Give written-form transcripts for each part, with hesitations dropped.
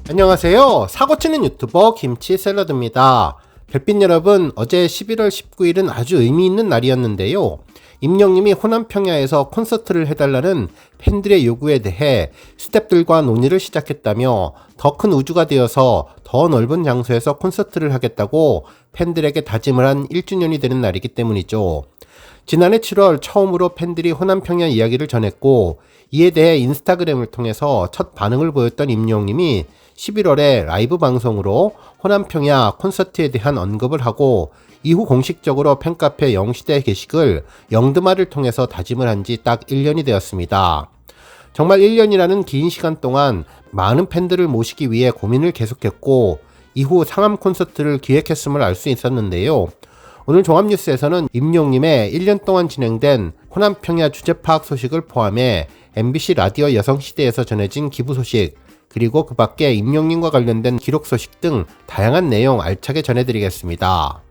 안녕하세요. 사고치는 유튜버 김치샐러드입니다. 별빛 여러분, 어제 11월 19일은 아주 의미있는 날이었는데요. 임영님이 호남평야에서 콘서트를 해달라는 팬들의 요구에 대해 스태프들과 논의를 시작했다며 더 큰 우주가 되어서 더 넓은 장소에서 콘서트를 하겠다고 팬들에게 다짐을 한 1주년이 되는 날이기 때문이죠. 지난해 7월 처음으로 팬들이 호남평야 이야기를 전했고, 이에 대해 인스타그램을 통해서 첫 반응을 보였던 임영님이 11월에 라이브 방송으로 호남평야 콘서트에 대한 언급을 하고, 이후 공식적으로 팬카페 영시대 게시글 영드마를 통해서 다짐을 한 지 딱 1년이 되었습니다. 정말 1년이라는 긴 시간 동안 많은 팬들을 모시기 위해 고민을 계속했고, 이후 상암 콘서트를 기획했음을 알 수 있었는데요. 오늘 종합뉴스에서는 임영님의 1년 동안 진행된 호남평야 주제파악 소식을 포함해 MBC 라디오 여성시대에서 전해진 기부 소식, 그리고 그 밖에 임영님과 관련된 기록 소식 등 다양한 내용 알차게 전해드리겠습니다.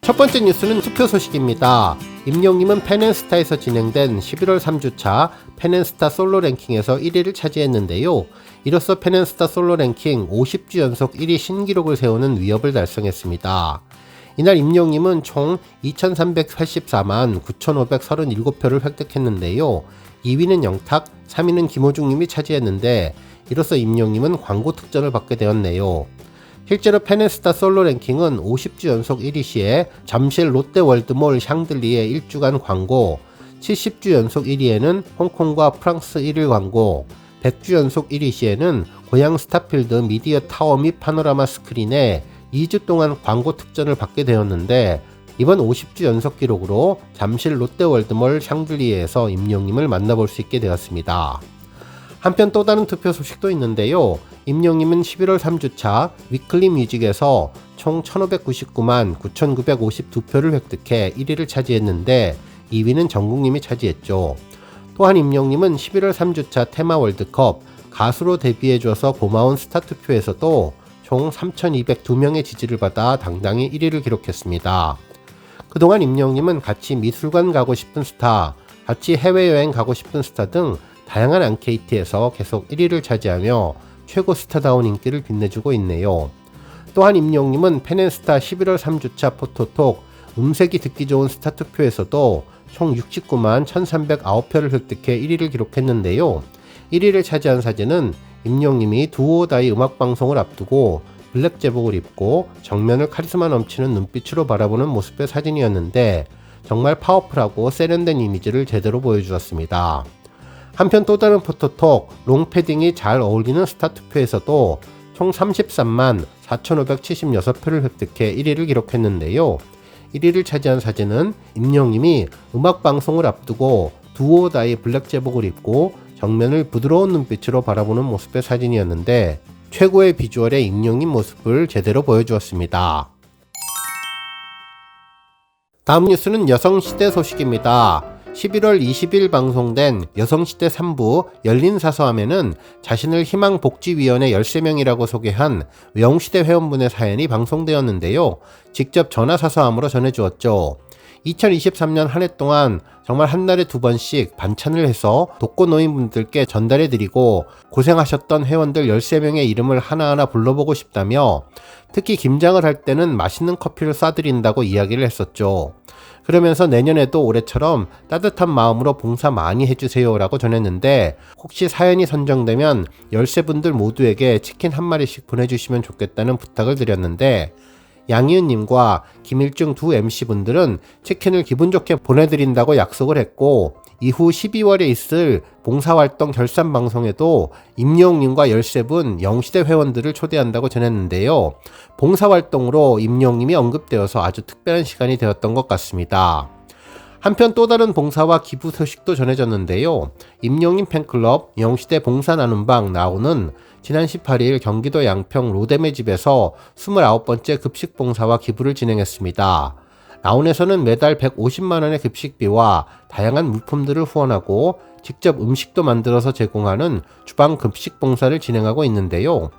첫 번째 뉴스는 투표 소식입니다. 임영님은 팬앤스타에서 진행된 11월 3주차 팬앤스타 솔로 랭킹에서 1위를 차지했는데요. 이로써 팬앤스타 솔로 랭킹 50주 연속 1위 신기록을 세우는 위협을 달성했습니다. 이날 임영님은 총 2384만 9537표를 획득했는데요. 2위는 영탁, 3위는 김호중님이 차지했는데, 이로써 임영님은 광고 특전을 받게 되었네요. 실제로 팬앤스타 솔로 랭킹은 50주 연속 1위 시에 잠실 롯데월드몰 샹들리에 1주간 광고, 70주 연속 1위에는 홍콩과 프랑스 1일 광고, 100주 연속 1위 시에는 고양 스타필드 미디어 타워 및 파노라마 스크린에 2주 동안 광고 특전을 받게 되었는데, 이번 50주 연속 기록으로 잠실 롯데월드몰 샹들리에에서 임영님을 만나볼 수 있게 되었습니다. 한편 또 다른 투표 소식도 있는데요. 임영님은 11월 3주차 위클리 뮤직에서 총 1599만 9952표를 획득해 1위를 차지했는데, 2위는 정국님이 차지했죠. 또한 임영님은 11월 3주차 테마 월드컵 가수로 데뷔해줘서 고마운 스타 투표에서도 총 3202명의 지지를 받아 당당히 1위를 기록했습니다. 그동안 임영님은 같이 미술관 가고 싶은 스타, 같이 해외여행 가고 싶은 스타 등 다양한 앙케이트에서 계속 1위를 차지하며 최고 스타다운 인기를 빛내주고 있네요. 또한 임영님은 팬앤스타 11월 3주차 포토톡 음색이 듣기 좋은 스타 투표에서도 총 69만 1309표를 획득해 1위를 기록했는데요. 1위를 차지한 사진은 임영님이 두오다이 음악방송을 앞두고 블랙 제복을 입고 정면을 카리스마 넘치는 눈빛으로 바라보는 모습의 사진이었는데, 정말 파워풀하고 세련된 이미지를 제대로 보여주었습니다. 한편 또 다른 포토톡 롱패딩이 잘 어울리는 스타 투표에서도 총 33만 4576표를 획득해 1위를 기록했는데요. 1위를 차지한 사진은 임영님이 음악방송을 앞두고 두오다이 블랙 제복을 입고 정면을 부드러운 눈빛으로 바라보는 모습의 사진이었는데, 최고의 비주얼의 임영님 모습을 제대로 보여주었습니다. 다음 뉴스는 여성시대 소식입니다. 11월 20일 방송된 여성시대 3부 열린사서함에는 자신을 희망복지위원회 13명이라고 소개한 영시대 회원분의 사연이 방송되었는데요. 직접 전화사서함으로 전해주었죠. 2023년 한 해 동안 정말 한 달에 2번씩 반찬을 해서 독거노인분들께 전달해드리고 고생하셨던 회원들 13명의 이름을 하나하나 불러보고 싶다며, 특히 김장을 할 때는 맛있는 커피를 쏴드린다고 이야기를 했었죠. 그러면서 내년에도 올해처럼 따뜻한 마음으로 봉사 많이 해주세요 라고 전했는데, 혹시 사연이 선정되면 13분들 모두에게 치킨 한 마리씩 보내주시면 좋겠다는 부탁을 드렸는데, 양희은님과 김일중 두 MC분들은 치킨을 기분 좋게 보내드린다고 약속을 했고, 이후 12월에 있을 봉사활동 결산방송에도 임영님과 13분 영시대 회원들을 초대한다고 전했는데요. 봉사활동으로 임영님이 언급되어서 아주 특별한 시간이 되었던 것 같습니다. 한편 또 다른 봉사와 기부 소식도 전해졌는데요. 임영님 팬클럽 영시대 봉사 나눔방 나오는 지난 18일 경기도 양평 로뎀의 집에서 29번째 급식 봉사와 기부를 진행했습니다. 라온에서는 매달 150만원의 급식비와 다양한 물품들을 후원하고 직접 음식도 만들어서 제공하는 주방 급식 봉사를 진행하고 있는데요.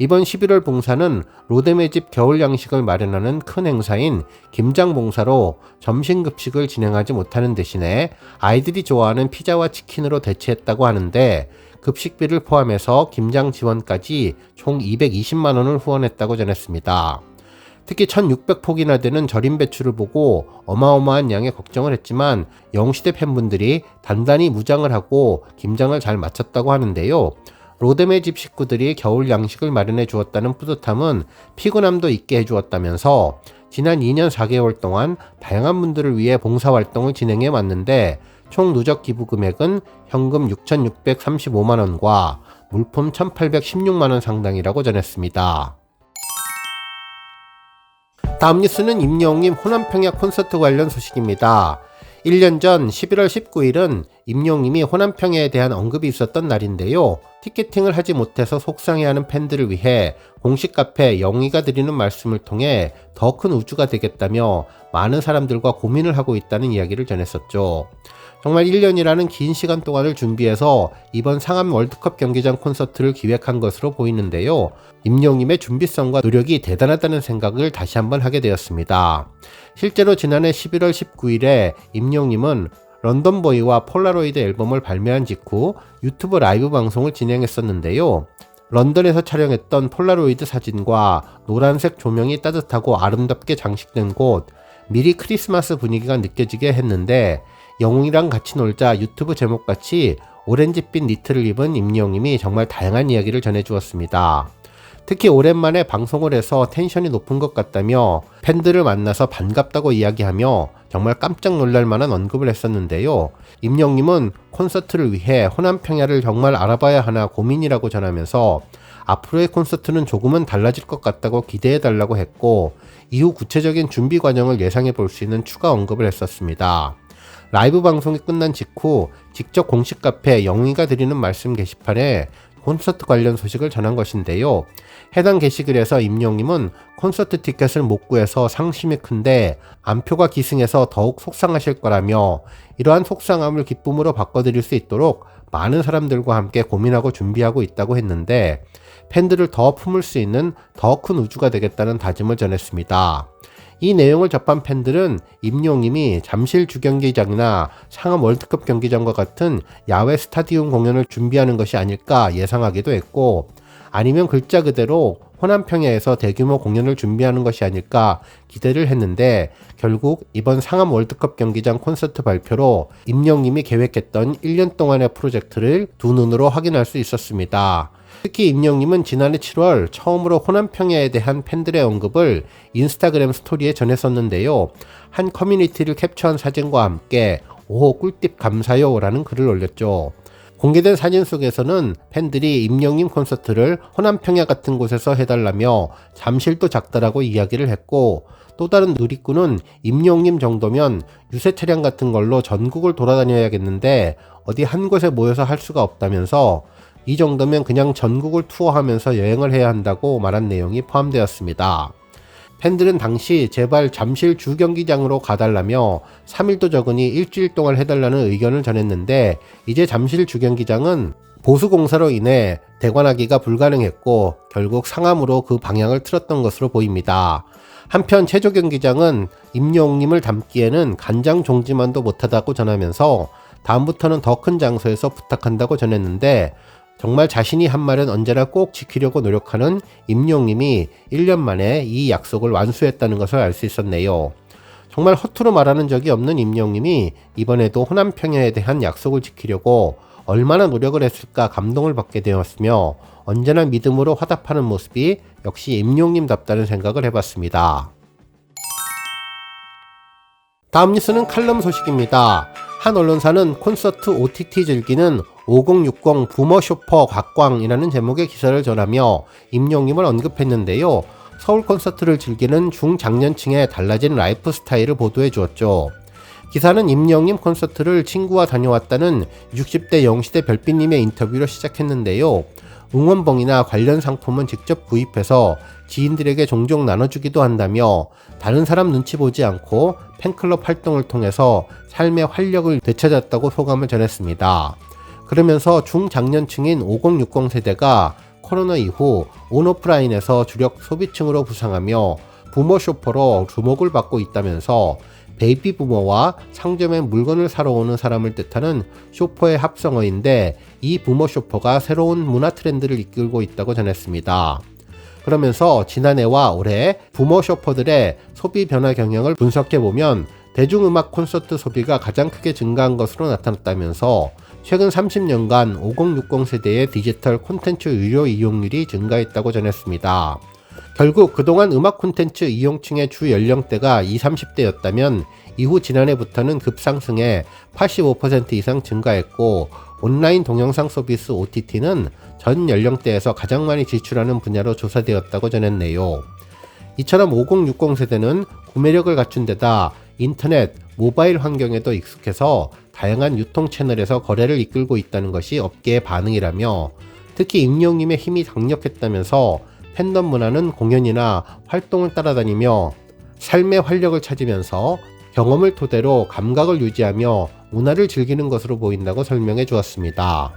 이번 11월 봉사는 로뎀의 집 겨울 양식을 마련하는 큰 행사인 김장 봉사로 점심급식을 진행하지 못하는 대신에 아이들이 좋아하는 피자와 치킨으로 대체했다고 하는데, 급식비를 포함해서 김장 지원까지 총 220만원을 후원했다고 전했습니다. 특히 1600폭이나 되는 절임 배추를 보고 어마어마한 양의 걱정을 했지만 영시대 팬분들이 단단히 무장을 하고 김장을 잘 마쳤다고 하는데요. 로뎀의 집 식구들이 겨울 양식을 마련해 주었다는 뿌듯함은 피곤함도 있게 해주었다면서 지난 2년 4개월 동안 다양한 분들을 위해 봉사활동을 진행해 왔는데, 총 누적 기부 금액은 현금 6,635만원과 물품 1,816만원 상당이라고 전했습니다. 다음 뉴스는 임영웅님 호남평야 콘서트 관련 소식입니다. 1년 전 11월 19일은 임영웅님이 호남평야에 대한 언급이 있었던 날인데요. 티켓팅을 하지 못해서 속상해하는 팬들을 위해 공식 카페 영희가 드리는 말씀을 통해 더 큰 우주가 되겠다며 많은 사람들과 고민을 하고 있다는 이야기를 전했었죠. 정말 1년이라는 긴 시간 동안을 준비해서 이번 상암 월드컵 경기장 콘서트를 기획한 것으로 보이는데요. 임영웅님의 준비성과 노력이 대단하다는 생각을 다시 한번 하게 되었습니다. 실제로 지난해 11월 19일에 임영웅님은 런던보이와 폴라로이드 앨범을 발매한 직후 유튜브 라이브 방송을 진행했었는데요. 런던에서 촬영했던 폴라로이드 사진과 노란색 조명이 따뜻하고 아름답게 장식된 곳, 미리 크리스마스 분위기가 느껴지게 했는데, 영웅이랑 같이 놀자 유튜브 제목같이 오렌지빛 니트를 입은 임영웅님이 정말 다양한 이야기를 전해주었습니다. 특히 오랜만에 방송을 해서 텐션이 높은 것 같다며 팬들을 만나서 반갑다고 이야기하며 정말 깜짝 놀랄 만한 언급을 했었는데요. 임영웅님은 콘서트를 위해 호남평야를 정말 알아봐야 하나 고민이라고 전하면서 앞으로의 콘서트는 조금은 달라질 것 같다고 기대해달라고 했고, 이후 구체적인 준비 과정을 예상해 볼 수 있는 추가 언급을 했었습니다. 라이브 방송이 끝난 직후 직접 공식 카페 영희가 드리는 말씀 게시판에 콘서트 관련 소식을 전한 것인데요. 해당 게시글에서 임영웅님은 콘서트 티켓을 못 구해서 상심이 큰데 안표가 기승해서 더욱 속상하실 거라며, 이러한 속상함을 기쁨으로 바꿔드릴 수 있도록 많은 사람들과 함께 고민하고 준비하고 있다고 했는데, 팬들을 더 품을 수 있는 더 큰 우주가 되겠다는 다짐을 전했습니다. 이 내용을 접한 팬들은 임영웅님이 잠실 주경기장이나 상암 월드컵 경기장과 같은 야외 스타디움 공연을 준비하는 것이 아닐까 예상하기도 했고, 아니면 글자 그대로 호남평야에서 대규모 공연을 준비하는 것이 아닐까 기대를 했는데, 결국 이번 상암 월드컵 경기장 콘서트 발표로 임영웅님이 계획했던 1년 동안의 프로젝트를 두 눈으로 확인할 수 있었습니다. 특히 임영웅님은 지난해 7월 처음으로 호남평야에 대한 팬들의 언급을 인스타그램 스토리에 전했었는데요. 한 커뮤니티를 캡처한 사진과 함께 "오, 꿀팁 감사요" 라는 글을 올렸죠. 공개된 사진 속에서는 팬들이 임영웅님 콘서트를 호남평야 같은 곳에서 해달라며 잠실도 작다라고 이야기를 했고, 또 다른 누리꾼은 임영웅님 정도면 유세 차량 같은 걸로 전국을 돌아다녀야겠는데 어디 한 곳에 모여서 할 수가 없다면서 이 정도면 그냥 전국을 투어하면서 여행을 해야 한다고 말한 내용이 포함되었습니다. 팬들은 당시 제발 잠실 주경기장으로 가달라며 3일도 적으니 일주일 동안 해달라는 의견을 전했는데, 이제 잠실 주경기장은 보수공사로 인해 대관하기가 불가능했고 결국 상암으로 그 방향을 틀었던 것으로 보입니다. 한편 체조경기장은 임영웅님을 담기에는 간장 종지만도 못하다고 전하면서 다음부터는 더 큰 장소에서 부탁한다고 전했는데, 정말 자신이 한 말은 언제나 꼭 지키려고 노력하는 임영웅님이 1년 만에 이 약속을 완수했다는 것을 알 수 있었네요. 정말 허투루 말하는 적이 없는 임영웅님이 이번에도 호남평야에 대한 약속을 지키려고 얼마나 노력을 했을까 감동을 받게 되었으며, 언제나 믿음으로 화답하는 모습이 역시 임영웅님답다는 생각을 해봤습니다. 다음 뉴스는 칼럼 소식입니다. 한 언론사는 콘서트 OTT 즐기는 5060 부머 쇼퍼 곽광이라는 제목의 기사를 전하며 임영웅님을 언급했는데요. 서울 콘서트를 즐기는 중장년층의 달라진 라이프 스타일을 보도해 주었죠. 기사는 임영웅님 콘서트를 친구와 다녀왔다는 60대 영시대 별빛님의 인터뷰로 시작했는데요. 응원봉이나 관련 상품은 직접 구입해서 지인들에게 종종 나눠주기도 한다며, 다른 사람 눈치 보지 않고 팬클럽 활동을 통해서 삶의 활력을 되찾았다고 소감을 전했습니다. 그러면서 중장년층인 5060 세대가 코로나 이후 온오프라인에서 주력 소비층으로 부상하며 부모 쇼퍼로 주목을 받고 있다면서 베이비 부모와 상점에 물건을 사러 오는 사람을 뜻하는 쇼퍼의 합성어인데, 이 부모 쇼퍼가 새로운 문화 트렌드를 이끌고 있다고 전했습니다. 그러면서 지난해와 올해 부모 쇼퍼들의 소비 변화 경향을 분석해보면 대중음악 콘서트 소비가 가장 크게 증가한 것으로 나타났다면서 최근 30년간 5060 세대의 디지털 콘텐츠 유료 이용률이 증가했다고 전했습니다. 결국 그동안 음악 콘텐츠 이용층의 주 연령대가 20, 30대였다면 이후 지난해부터는 급상승해 85% 이상 증가했고, 온라인 동영상 서비스 OTT는 전 연령대에서 가장 많이 지출하는 분야로 조사되었다고 전했네요. 이처럼 5060 세대는 구매력을 갖춘 데다 인터넷, 모바일 환경에도 익숙해서 다양한 유통 채널에서 거래를 이끌고 있다는 것이 업계의 반응이라며, 특히 임영님의 힘이 강력했다면서 팬덤 문화는 공연이나 활동을 따라다니며 삶의 활력을 찾으면서 경험을 토대로 감각을 유지하며 문화를 즐기는 것으로 보인다고 설명해 주었습니다.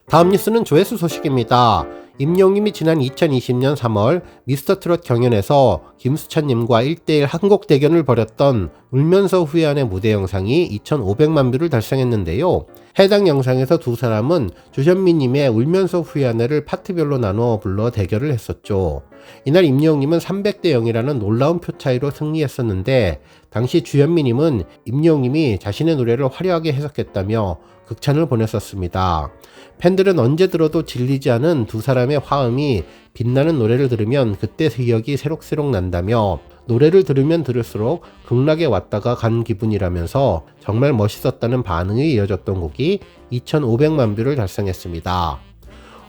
다음 뉴스는 조회수 소식입니다. 임영님이 지난 2020년 3월 미스터트롯 경연에서 김수찬님과 1대1 한곡 대결을 벌였던 울면서 후회하는 무대 영상이 2,500만 뷰를 달성했는데요. 해당 영상에서 두 사람은 주현미님의 울면서 후회하네를 파트별로 나누어 불러 대결을 했었죠. 이날 임영님은 300대 0이라는 놀라운 표 차이로 승리했었는데, 당시 주현미님은 임영님이 자신의 노래를 화려하게 해석했다며 극찬을 보냈었습니다. 팬들은 언제 들어도 질리지 않은 두 사람의 화음이 빛나는 노래를 들으면 그때 기억이 새록새록 난다며, 노래를 들으면 들을수록 극락에 왔다가 간 기분이라면서 정말 멋있었다는 반응이 이어졌던 곡이 2,500만 뷰를 달성했습니다.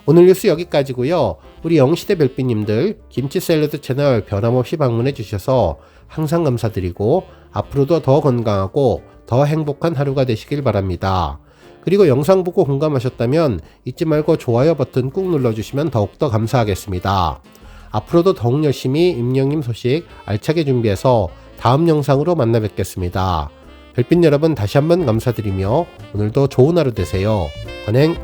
오늘 뉴스 여기까지고요. 우리 영시대 별빛님들 김치 샐러드 채널 변함없이 방문해 주셔서 항상 감사드리고, 앞으로도 더 건강하고 더 행복한 하루가 되시길 바랍니다. 그리고 영상 보고 공감하셨다면 잊지 말고 좋아요 버튼 꾹 눌러주시면 더욱더 감사하겠습니다. 앞으로도 더욱 열심히 임영님 소식 알차게 준비해서 다음 영상으로 만나 뵙겠습니다. 별빛 여러분 다시 한번 감사드리며 오늘도 좋은 하루 되세요. 건행!